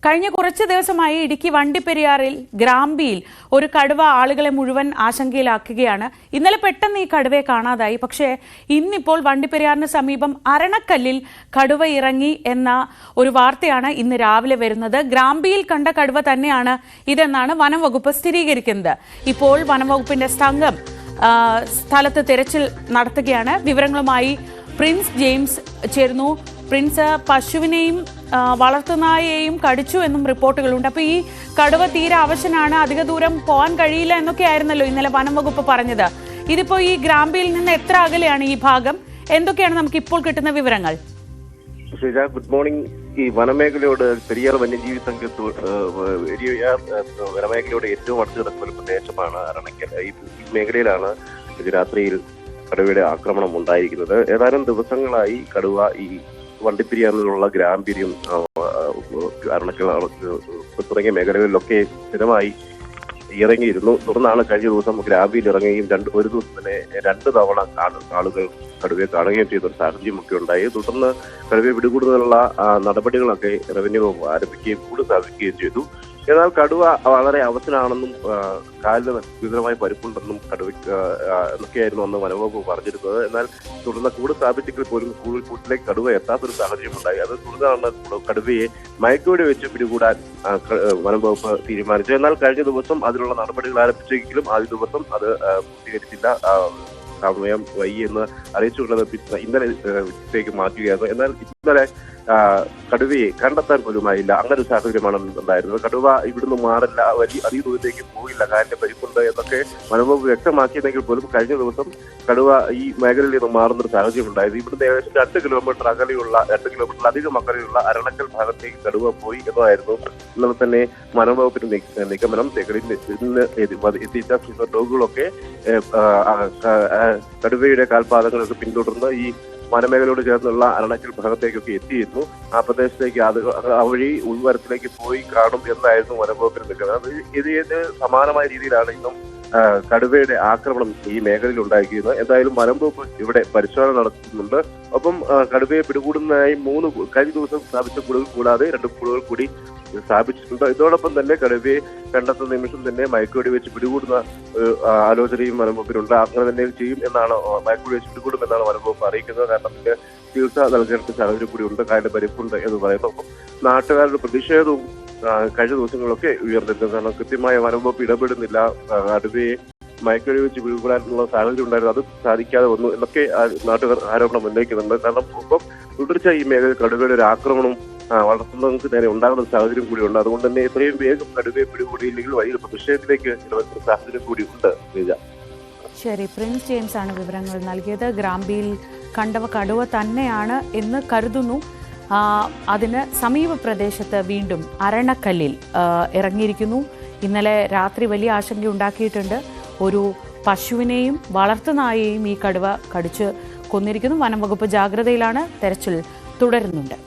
കഴിഞ്ഞ കുറച്ച് ദിവസമായി ഇടുക്കി വണ്ടിപ്പെരിയാറിൽ ഗ്രാമ്പിയിൽ ഒരു കടുവ ആളുകളെ മുഴുവൻ ആശങ്കയിലാക്കുകയാണ്. ഇന്നലെ പെട്ടെന്ന് ഈ കടുവയെ കാണാതായി. പക്ഷേ ഇന്നിപ്പോൾ വണ്ടിപ്പെരിയാറിന് സമീപം അരണക്കല്ലിൽ കടുവ ഇറങ്ങി എന്ന ഒരു വാർത്തയാണ് ഇന്ന് രാവിലെ വരുന്നത്. ഗ്രാമ്പിയിൽ കണ്ട കടുവ തന്നെയാണ് ഇതെന്നാണ് വനം വകുപ്പ് സ്ഥിരീകരിക്കുന്നത്. ഇപ്പോൾ വനം വകുപ്പിന്റെ സംഘം സ്ഥലത്ത് തിരച്ചിൽ നടത്തുകയാണ്. വിവരങ്ങളുമായി പ്രിൻസ് ജെയിംസ് ചേരുന്നു. പ്രിൻസ്, പശുവിനെയും വളർത്തുനായയെയും കടിച്ചു എന്നും റിപ്പോർട്ടുകളുണ്ട്. അപ്പോൾ ഈ കടുവ തീരെ അവശനാണ്, അധിക ദൂരം പോകാൻ കഴിയില്ല എന്നൊക്കെ ആയിരുന്നല്ലോ ഇന്നലെ വനം വകുപ്പ് പറഞ്ഞത്. ഇതിപ്പോ ഈ ഗ്രാമ്പിയിൽ നിന്ന് എത്ര അകലെയാണ് ഈ ഭാഗം? എന്തൊക്കെയാണ് നമുക്ക് ഇപ്പോൾ കിട്ടുന്ന വിവരങ്ങൾ? Good morning. ഈ വനമേഖലയോട് പെരിയാർ വന്യജീവി വനമേഖലയോട് ഏറ്റവും അടുത്ത് കിടക്കുന്ന ഒരു പ്രദേശമാണ് അരണക്കൽ. ഈ മേഖലയിലാണ് രാത്രിയിൽ കടുവയുടെ ആക്രമണം ഉണ്ടായിരിക്കുന്നത്. ഏതാനും ദിവസങ്ങളായി കടുവ ഈ വണ്ടിപ്പെരിയാറിലുള്ള ഗ്രാമ്പിരിയും അരണക്കൽ തുടങ്ങിയ മേഖലകളിലൊക്കെ സ്ഥിരമായി ഇറങ്ങിയിരുന്നു. തുടർന്നാണ് കഴിഞ്ഞ ദിവസം ഗ്രാമ്പിയിൽ ഇറങ്ങുകയും ഒരു ദിവസം തന്നെ 2 തവണ ആളുകൾ കടുവയെ കാണുകയും ചെയ്ത ഒരു സാഹചര്യമൊക്കെ ഉണ്ടായി. തുടർന്ന് കടുവയെ പിടികൂടുന്നതിനുള്ള നടപടികളൊക്കെ റവന്യൂ വകുപ്പ് ആരംഭിക്കുകയും കൂടുതൽ സാധിക്കുകയും ചെയ്തു. എന്നാൽ കടുവ വളരെ അവസരമാണെന്നും കാലിന് ഗുരുതരമായി പരിക്കുണ്ടെന്നും കടുവയ്ക്ക് എന്നൊക്കെയായിരുന്നു അന്ന് വനംവകുപ്പ് പറഞ്ഞിരുന്നത്. എന്നാൽ തുടർന്ന് കൂട് സ്ഥാപിച്ചെങ്കിൽ പോലും കൂട്ടിലേക്ക് കടുവ എത്താത്തൊരു സാഹചര്യം ഉണ്ടായി. അത് തുടർന്നാണ് കടുവയെ മയക്കുവെടി വെച്ച് പിടികൂടാൻ വനംവകുപ്പ് തീരുമാനിച്ചു. എന്നാൽ കഴിഞ്ഞ ദിവസം അതിനുള്ള നടപടികൾ ആരംഭിച്ചെങ്കിലും ആദ്യ ദിവസം അത് പൂർത്തീകരിച്ചില്ല. സമയം വൈകി എന്ന് അറിയിച്ചുകൊണ്ടത് ഇന്നലെ ഉച്ചയ്ക്ക് മാറ്റുകയായിരുന്നു. എന്നാൽ ഇന്നലെ കടുവയെ കണ്ടെത്താൻ പോലുമായില്ല. അങ്ങനെ ഒരു സാഹചര്യമാണ് ഉണ്ടായിരുന്നത്. കടുവ ഇവിടുന്ന് മാറില്ല, അധിക ദൂരത്തേക്ക് പോയില്ല, കാലിന്റെ പരിക്കുണ്ട് എന്നൊക്കെ വനംവകുപ്പ് വ്യക്തമാക്കിയെങ്കിൽ പോലും കഴിഞ്ഞ ദിവസം കടുവ ഈ മേഖലയിൽ നിന്ന് മാറുന്നൊരു സാഹചര്യം ഉണ്ടായത്. ഇവിടുന്ന് ഏകദേശം 2 കിലോമീറ്റർ അകലെയുള്ള അരണക്കൽ ഭാഗത്തേക്ക് കടുവ പോയി എന്നതായിരുന്നു ഇന്നലെ തന്നെ വനംവകുപ്പിന്റെ നിഗമനം. ഇന്ന് എത്തിച്ച ഡോഗുകളൊക്കെ കടുവയുടെ കാൽപാദങ്ങളൊക്കെ പിന്തുടർന്ന് ഈ വനമേഖലയോട് ചേർന്നുള്ള അരണക്കൽ ഭാഗത്തേക്കൊക്കെ എത്തിയിരുന്നു. ആ പ്രദേശത്തേക്ക് ആ വഴി ഉൾവരത്തിലേക്ക് പോയി കാണും എന്നായിരുന്നു വനംവകുപ്പിന് നിൽക്കുന്നത്. ഇത് സമാനമായ രീതിയിലാണ് ഇന്നും കടുവയുടെ ആക്രമണം ഈ മേഖലയിൽ ഉണ്ടായിരിക്കുന്നത്. എന്തായാലും വനംവകുപ്പ് ഇവിടെ പരിശോധന നടത്തുന്നുണ്ട്. ഒപ്പം കടുവയെ പിടികൂടുന്നതിനായി 3 കഴിഞ്ഞ ദിവസം സ്ഥാപിച്ച കൂടുകൾ കൂടാതെ 2 കൂടുകൾ കൂടി സ്ഥാപിച്ചിട്ടുണ്ട്. ഇതോടൊപ്പം തന്നെ കടുവയെ കണ്ടെത്തുന്ന നിമിഷം തന്നെ മയക്കുവെടി വെച്ച് പിടികൂടുന്ന ആലോചനയും വനംവകുപ്പിനുണ്ട്. അങ്ങനെ തന്നെ ചെയ്യും എന്നാണ്, മയക്കുവെടി വെച്ച് പിടികൂടും എന്നാണ് വനംവകുപ്പ് അറിയിക്കുന്നത്. കാരണം ഇതിന്റെ ചികിത്സ നൽകേണ്ട സാഹചര്യം കൂടി ഉണ്ട്, കാലിന്റെ പരിപ്പുണ്ട് എന്ന് പറയുന്നു. ഒപ്പം നാട്ടുകാരുടെ പ്രതിഷേധവും കഴിഞ്ഞ ദിവസങ്ങളൊക്കെ ഉയർന്നിരുന്നു. കാരണം കൃത്യമായ വനംവകുപ്പ് ഇടപെടുന്നില്ല, കടുവയെ മയക്കുവെടി വെച്ച് പിടികൂടാനുള്ള സാഹചര്യം ഉണ്ടായിരുന്നു, അത് സാധിക്കാതെ വന്നു എന്നൊക്കെ നാട്ടുകാർ ആരോപണം ഉന്നയിക്കുന്നുണ്ട്. കാരണം ഒപ്പം തുടർച്ച ഈ മേഖല കടുവയുടെ ഒരു ആക്രമണം വളർത്തുന്നവർക്ക് നേരെ ഉണ്ടാകുന്ന സാഹചര്യം കൂടിയുണ്ട്. അതുകൊണ്ട് തന്നെ എത്രയും വേഗം കടുവയെ പിടികൂടിയില്ലെങ്കിൽ വലിയ പ്രതിഷേധത്തിലേക്ക് ഇടപെടുന്ന സാഹചര്യം കൂടി ഉണ്ട്. ശരി, പ്രിൻസ് ജെയിംസ് ആണ് വിവരങ്ങൾ നൽകിയത്. ഗ്രാമ്പിയിൽ കണ്ടവ കടുവ തന്നെയാണ് എന്ന് കരുതുന്നു. അതിന് സമീപ പ്രദേശത്ത് വീണ്ടും അരണക്കല്ലിൽ ഇറങ്ങിയിരിക്കുന്നു. ഇന്നലെ രാത്രി വലിയ ആശങ്ക ഉണ്ടാക്കിയിട്ടുണ്ട്. ഒരു പശുവിനെയും വളർത്തുനായയെയും ഈ കടുവ കടിച്ച് കൊന്നിരിക്കുന്നു. വനം വകുപ്പ് ജാഗ്രതയിലാണ്, തെരച്ചിൽ തുടരുന്നുണ്ട്.